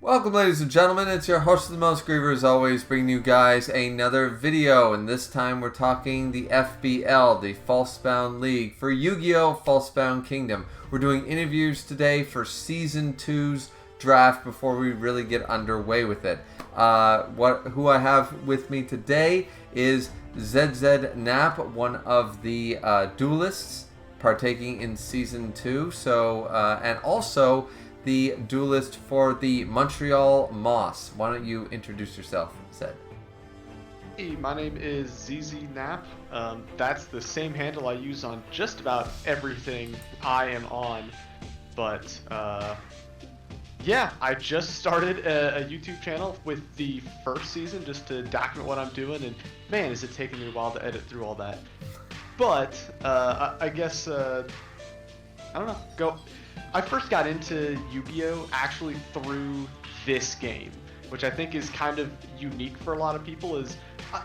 Welcome, ladies and gentlemen. It's your host of the Moths, Griever, as always, bringing you guys another video. And this time we're talking the FBL, the Falsebound League, for Yu-Gi-Oh! Falsebound Kingdom. We're doing interviews today for Season 2's draft before we really get underway with it. Who I have with me today is ZZNap, one of the duelists partaking in Season 2. And also the duelist for the Montreal Moths. Why don't you introduce yourself, Zed? Hey, my name is ZZNap. That's the same handle I use on just about everything I am on. But yeah, I just started a YouTube channel with the first season just to document what I'm doing, and man, is it taking me a while to edit through all that. But I guess I don't know. I first got into Yu-Gi-Oh! Actually through this game, which I think is kind of unique for a lot of people.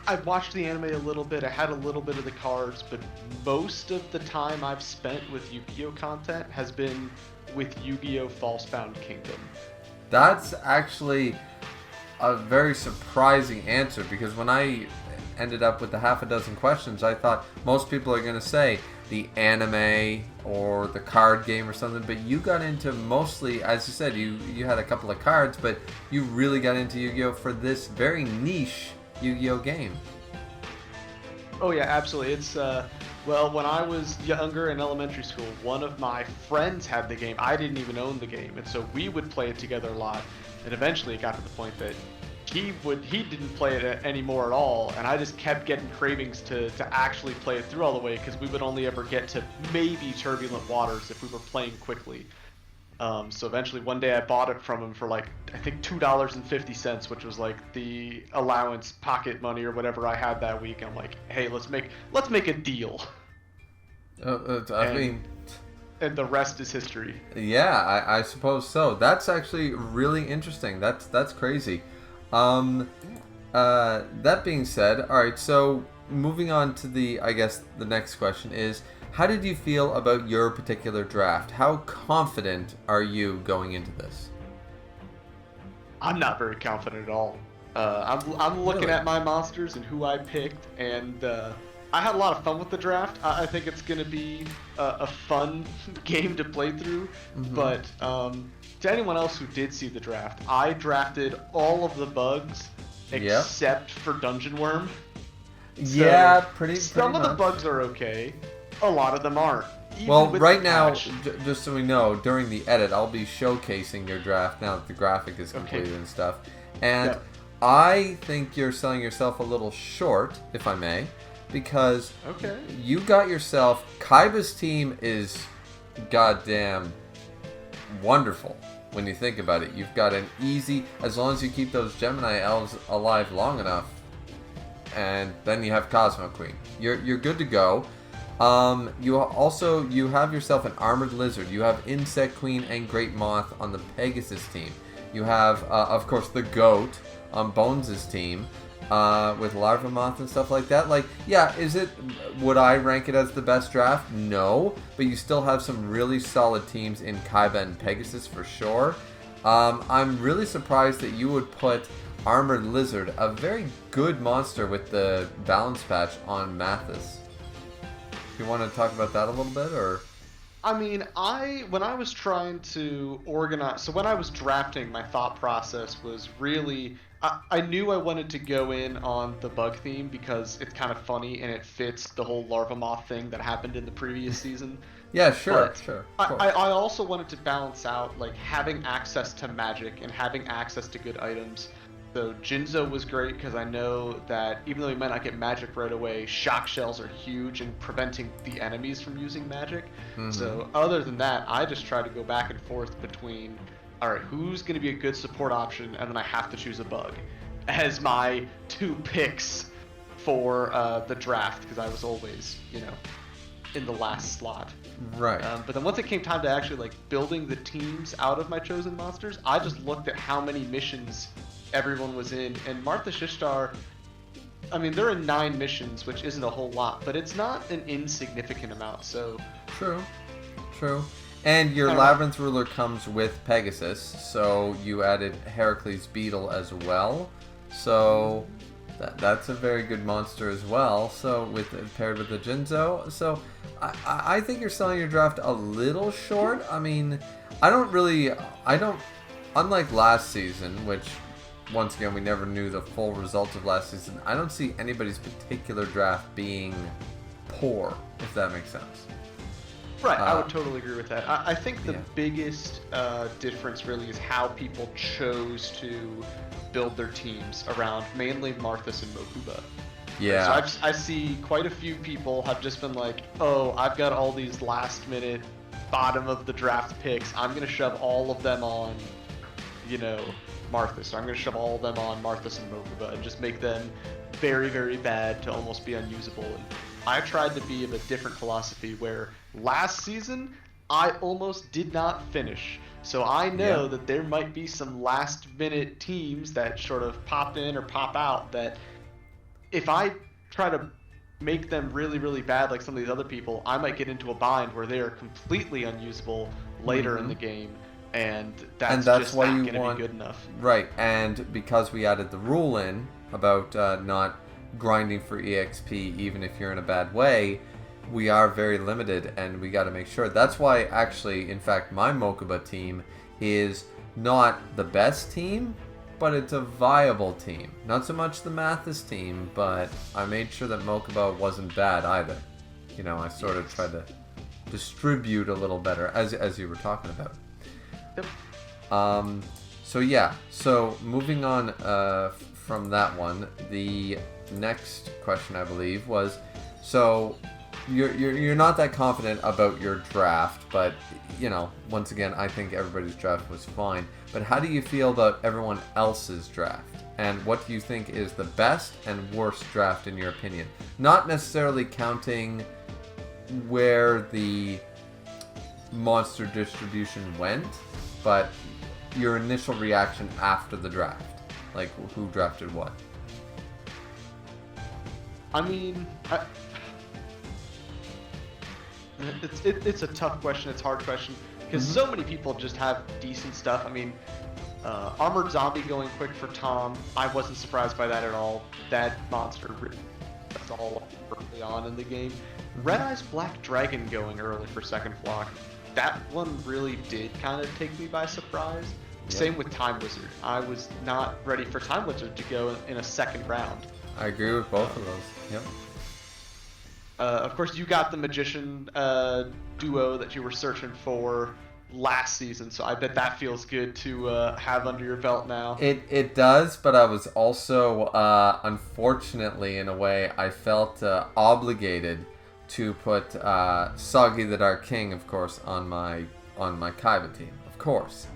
I watched the anime a little bit, I had a little bit of the cards, but most of the time I've spent with Yu-Gi-Oh! Content has been with Yu-Gi-Oh! Falsebound Kingdom. That's actually a very surprising answer, because when I ended up with the half a dozen questions, I thought most people are going to say the anime or the card game or something, but you got into mostly, as you said, you had a couple of cards, but you really got into Yu-Gi-Oh! For this very niche Yu-Gi-Oh! Game. Oh yeah, absolutely. It's well, when I was younger in elementary school, one of my friends had the game. I didn't even own the game, and so we would play it together a lot, and eventually it got to the point that he didn't play it anymore at all, and I just kept getting cravings to actually play it through all the way, because we would only ever get to maybe Turbulent Waters if we were playing quickly. So eventually one day I bought it from him for like, I think $2.50, which was like the allowance pocket money or whatever I had that week. And I'm like, hey, let's make a deal. And the rest is history. Yeah, I suppose so. That's actually really interesting. That's crazy. That being said, all right, so moving on to the next question is, how did you feel about your particular draft? How confident are you going into this? I'm not very confident at all. I'm looking at my monsters and who I picked, and I had a lot of fun with the draft. I think it's going to be a fun game to play through, but to anyone else who did see the draft, I drafted all of the bugs except for Dungeon Worm. Yeah, pretty some much. Of the bugs are okay. A lot of them aren't. Well, right now, just so we know, during the edit, I'll be showcasing your draft now that the graphic is completed and stuff. And I think you're selling yourself a little short, if I may, because you got yourself... Kaiba's team is goddamn wonderful when you think about it. You've got an easy... As long as you keep those Gemini elves alive long enough, and then you have Cosmo Queen. You're good to go. You have yourself an Armored Lizard. You have Insect Queen and Great Moth on the Pegasus team. You have, of course, the Goat on Bones' team, with Larva Moth and stuff like that. Like, yeah, would I rank it as the best draft? No, but you still have some really solid teams in Kaiba and Pegasus for sure. I'm really surprised that you would put Armored Lizard, a very good monster with the balance patch, on Mathis. You want to talk about that a little bit, or? I mean, when I was trying to organize, so when I was drafting, my thought process was really, I knew I wanted to go in on the bug theme because it's kind of funny and it fits the whole Larva Moth thing that happened in the previous season. Yeah, sure. I also wanted to balance out, like, having access to magic and having access to good items. So Jinzo was great because I know that even though we might not get magic right away, shock shells are huge in preventing the enemies from using magic. So other than that, I just try to go back and forth between, all right, who's going to be a good support option, and then I have to choose a bug as my two picks for the draft, because I was always, in the last slot. Right. But then once it came time to actually like building the teams out of my chosen monsters, I just looked at how many missions everyone was in, and Martha Shishtar, I mean, they're in 9 missions, which isn't a whole lot, but it's not an insignificant amount, so... True. And your I don't know. Labyrinth Ruler comes with Pegasus, so you added Heracles Beetle as well. So that's a very good monster as well. So paired with the Jinzo, so I think you're selling your draft a little short. I mean, I don't. Unlike last season, which once again we never knew the full results of last season. I don't see anybody's particular draft being poor, if that makes sense. Right, I would totally agree with that. I think the Yeah. biggest difference really is how people chose to build their teams around mainly Marthas and Mokuba. Yeah. So I see quite a few people have just been like, oh, I've got all these last minute bottom of the draft picks. I'm going to shove all of them on, Marthas. So I'm going to shove all of them on Marthas and Mokuba and just make them very, very bad to almost be unusable. And I tried to be of a different philosophy where last season I almost did not finish. So I know that there might be some last minute teams that sort of pop in or pop out that if I try to make them really, really bad like some of these other people, I might get into a bind where they are completely unusable later in the game, and that's just why not you going to want be good enough. Right, and because we added the rule in about not grinding for EXP even if you're in a bad way, we are very limited, and we got to make sure. That's why, actually, in fact, my Mokuba team is not the best team, but it's a viable team. Not so much the Mathis team, but I made sure that Mokuba wasn't bad either. I sort of tried to distribute a little better, as you were talking about. Yep. So moving on from that one, the next question, I believe, was, so you're not that confident about your draft, but once again, I think everybody's draft was fine. But how do you feel about everyone else's draft? And what do you think is the best and worst draft in your opinion? Not necessarily counting where the monster distribution went, but your initial reaction after the draft. Like, who drafted what? I mean, it's a tough question. It's a hard question because so many people just have decent stuff. I mean, Armored Zombie going quick for Tom, I wasn't surprised by that at all. That monster, that's all early on in the game. Red Eyes Black Dragon going early for second flock. That one really did kind of take me by surprise. Yep. Same with Time Wizard. I was not ready for Time Wizard to go in a second round. I agree with both of those. Yep. Of course, you got the Magician duo that you were searching for last season, so I bet that feels good to have under your belt now. It does, but I was also, unfortunately, in a way, I felt obligated to put Soggy the Dark King, of course, on my Kaiba team, of course.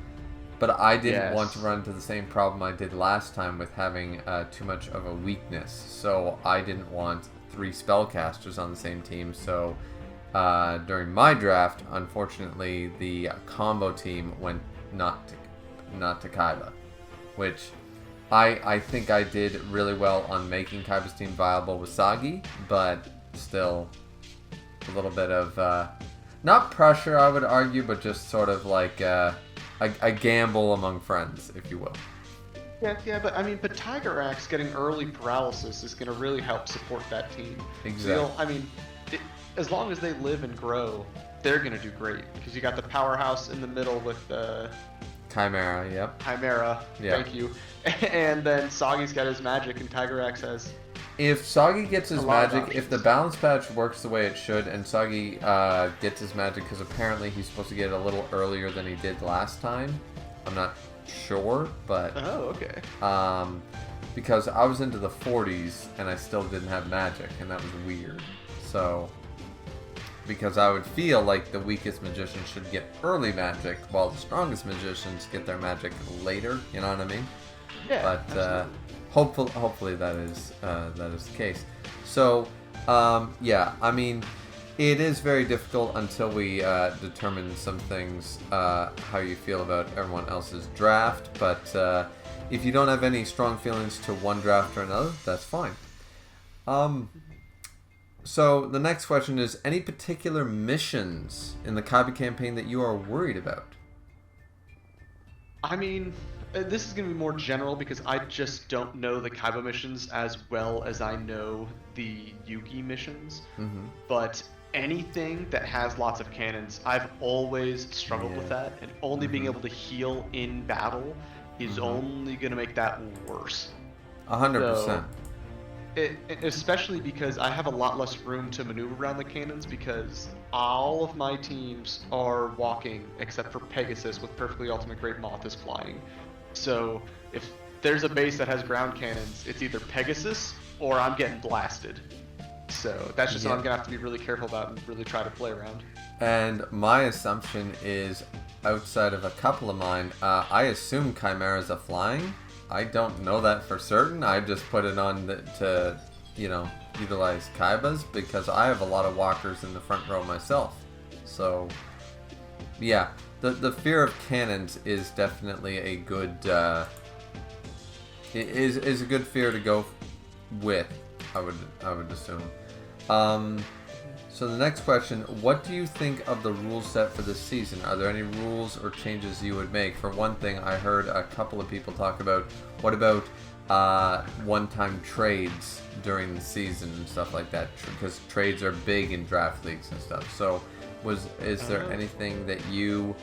But I didn't want to run into the same problem I did last time with having too much of a weakness. So I didn't want 3 spellcasters on the same team. So during my draft, unfortunately, the combo team went not to Kaiba, which I think I did really well on making Kaiba's team viable with Sagi, but still a little bit of not pressure, I would argue, but just sort of like a gamble among friends, if you will. Yeah, but Tiger Axe getting early paralysis is going to really help support that team. Exactly. As long as they live and grow, they're going to do great because you got the powerhouse in the middle with Chimera. Yep. Chimera. Yep. Thank you. And then Soggy's got his magic, and Tiger Axe has. If Soggy gets his magic, if the balance patch works the way it should, and Soggy gets his magic, because apparently he's supposed to get it a little earlier than he did last time. I'm not sure, but... Oh, okay. Because I was into the 40s, and I still didn't have magic, and that was weird. So... Because I would feel like the weakest magician should get early magic, while the strongest magicians get their magic later, you know what I mean? Yeah, but hopefully that is the case. So it is very difficult until we determine some things, how you feel about everyone else's draft. But if you don't have any strong feelings to one draft or another, that's fine. So the next question is, any particular missions in the Kaiba campaign that you are worried about? I mean, this is going to be more general because I just don't know the Kaiba missions as well as I know the Yugi missions. Mm-hmm. But anything that has lots of cannons, I've always struggled with that, and only being able to heal in battle is only going to make that worse. 100%. Especially because I have a lot less room to maneuver around the cannons because all of my teams are walking except for Pegasus with perfectly ultimate great Moths flying. So if there's a base that has ground cannons, it's either Pegasus or I'm getting blasted. So that's just what I'm gonna have to be really careful about and really try to play around. And my assumption is, outside of a couple of mine, I assume Chimera's a flying. I don't know that for certain. I just put it on to, utilize Kaibas because I have a lot of walkers in the front row myself. So, yeah, the fear of cannons is definitely a good is a good fear to go with. I would assume. So the next question, what do you think of the rule set for this season? Are there any rules or changes you would make? For one thing, I heard a couple of people talk about, what about one-time trades during the season and stuff like that? Because trades are big in draft leagues and stuff. So is there anything that you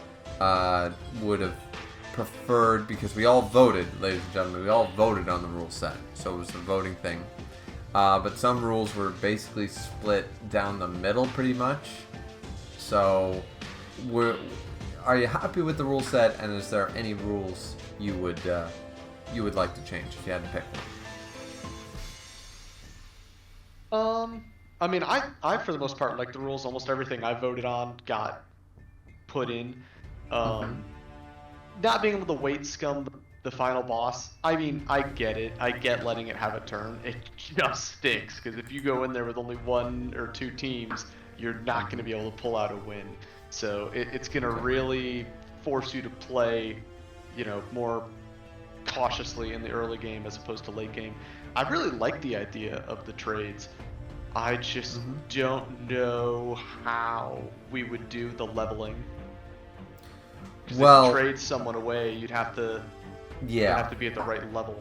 would have preferred? Because we all voted, ladies and gentlemen, we all voted on the rule set. So it was the voting thing. But some rules were basically split down the middle pretty much. So, are you happy with the rule set? And is there any rules you would like to change if you had to pick one? I mean, I for the most part like the rules. Almost everything I voted on got put in. Not being able to weight scum the final boss, I mean, I get it. I get letting it have a turn. It just stinks, because if you go in there with only one or two teams, you're not going to be able to pull out a win. So it's going to really force you to play, more cautiously in the early game as opposed to late game. I really like the idea of the trades. I just don't know how we would do the leveling. Well, if you trade someone away, you'd have to... Yeah, have to be at the right level.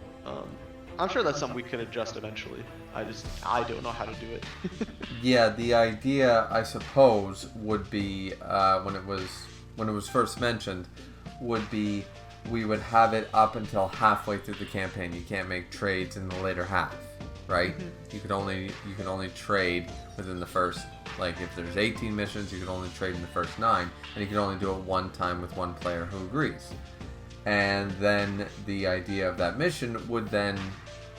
I'm sure that's something we can adjust eventually. I don't know how to do it. Yeah, the idea, I suppose, would be when it was first mentioned, would be we would have it up until halfway through the campaign. You can't make trades in the later half, right? You can only trade within the first, like if there's 18 missions, you can only trade in the first 9, and you can only do it one time with one player who agrees. And then the idea of that mission would then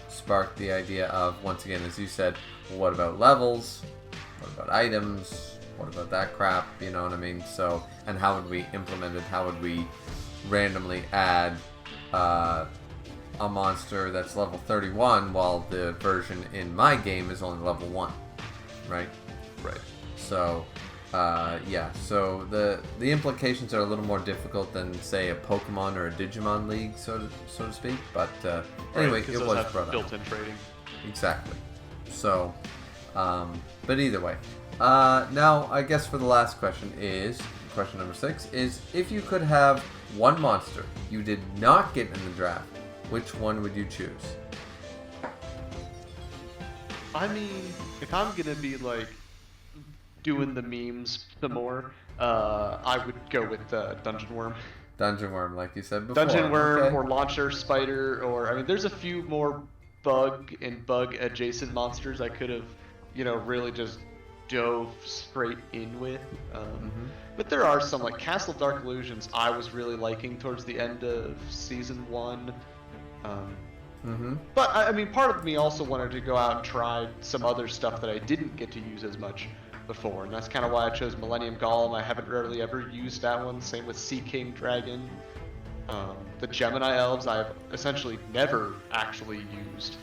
spark the idea of, once again, as you said, well, what about levels? What about items? What about that crap? You know what I mean? So, and how would we implement it? How would we randomly add a monster that's level 31 while the version in my game is only level 1? Right? Right. So... so the implications are a little more difficult than, say, a Pokemon or a Digimon league, so to speak. But anyway, it was brought up. Built-in trading. Exactly. So, but either way, now I guess for the last question is question number 6 is, if you could have one monster you did not get in the draft, which one would you choose? I mean, if I'm gonna be like doing the memes some more, I would go with Dungeon Worm. Dungeon Worm, like you said before. Dungeon Worm or Launcher Spider, or I mean, there's a few more bug adjacent monsters I could have, really just dove straight in with. But there are some, like Castle Dark Illusions I was really liking towards the end of Season 1. But I mean, part of me also wanted to go out and try some other stuff that I didn't get to use as much before, and that's kind of why I chose Millennium Golem. I haven't really ever used that one. Same with Sea King Dragon. The Gemini Elves I've essentially never actually used.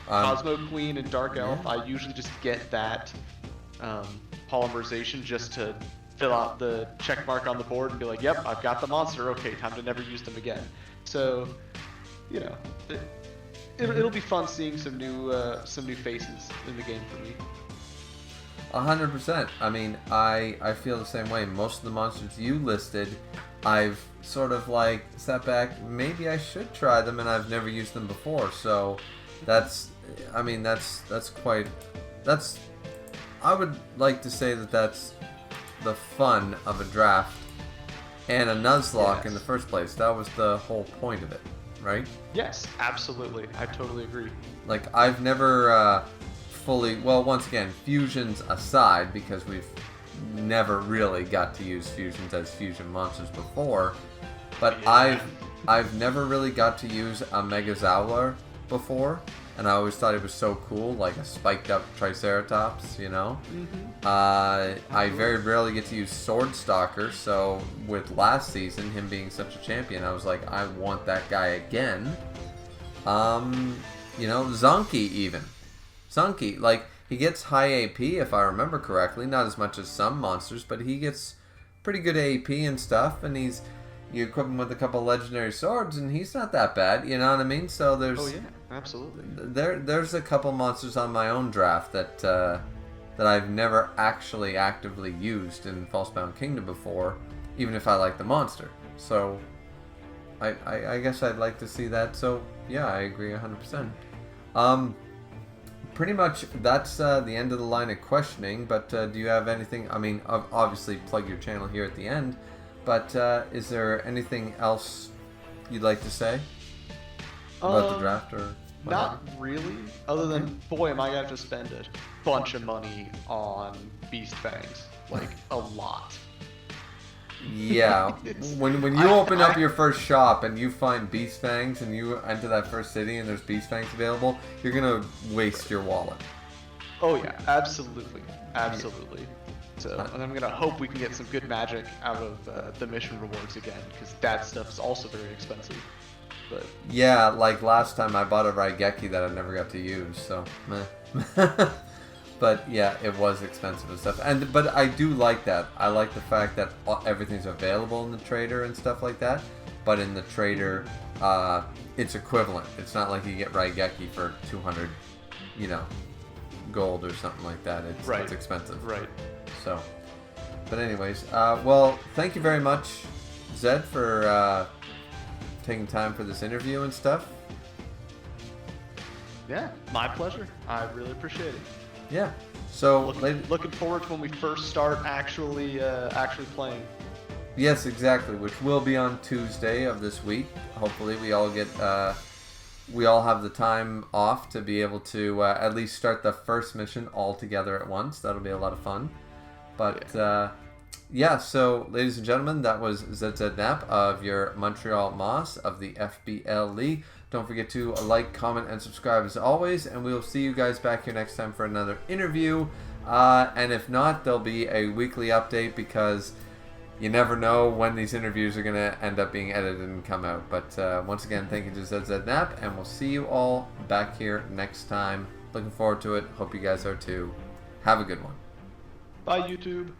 Cosmo Queen and Dark Elf, I usually just get that polymerization just to fill out the check mark on the board and be like, yep, I've got the monster. Okay, time to never use them again. So, it'll be fun seeing some new faces in the game for me. 100%. I mean, I feel the same way. Most of the monsters you listed, I've sort of like sat back, maybe I should try them, and I've never used them before. So that's I would like to say that that's the fun of a draft and a Nuzlocke in the first place. That was the whole point of it, right? Yes, absolutely. I totally agree. Like, I've never fully, well, once again, fusions aside, because we've never really got to use fusions as fusion monsters before, but I've never really got to use a Megazowler before, and I always thought it was so cool, like a spiked up Triceratops, you know? I very rarely get to use Sword Stalker, so with last season, him being such a champion, I was like, I want that guy again. You know, Zonky even. Zonky, like, he gets high AP if I remember correctly, not as much as some monsters, but he gets pretty good AP and stuff, and you equip him with a couple legendary swords, and he's not that bad, you know what I mean? So there's... Oh yeah, absolutely. There's a couple monsters on my own draft that I've never actually actively used in Falsebound Kingdom before, even if I like the monster. So I guess I'd like to see that. So yeah, I agree 100%. Pretty much that's the end of the line of questioning, but do you have anything? I mean, obviously plug your channel here at the end, but is there anything else you'd like to say about the draft or whatever? Not really, other than, boy, am I going to have to spend a bunch of money on Beast Fangs. Like, a lot. Yeah. when you open up your first shop and you find Beast Fangs and you enter that first city and there's Beast Fangs available, you're going to waste your wallet. Oh yeah, absolutely. Absolutely. So, and I'm going to hope we can get some good magic out of the mission rewards again, because that stuff is also very expensive. But yeah, like last time I bought a Raigeki that I never got to use, so meh. But yeah, it was expensive and stuff. But I do like that. I like the fact that everything's available in the trader and stuff like that. But in the trader, it's equivalent. It's not like you get Raigeki for 200, you know, gold or something like that. It's expensive. Right. So, but anyways, well, thank you very much, Zed, for taking time for this interview and stuff. Yeah, my pleasure. I really appreciate it. Yeah. So looking forward to when we first start actually playing. Yes, exactly. Which will be on Tuesday of this week. Hopefully, we all have the time off to be able to at least start the first mission all together at once. That'll be a lot of fun. But yeah. So, ladies and gentlemen, that was ZZNap of your Montreal Moths of the FBL League. Don't forget to like, comment, and subscribe as always, and we will see you guys back here next time for another interview. And if not, there'll be a weekly update because you never know when these interviews are going to end up being edited and come out. But once again, thank you to ZZNap, and we'll see you all back here next time. Looking forward to it. Hope you guys are too. Have a good one. Bye, YouTube.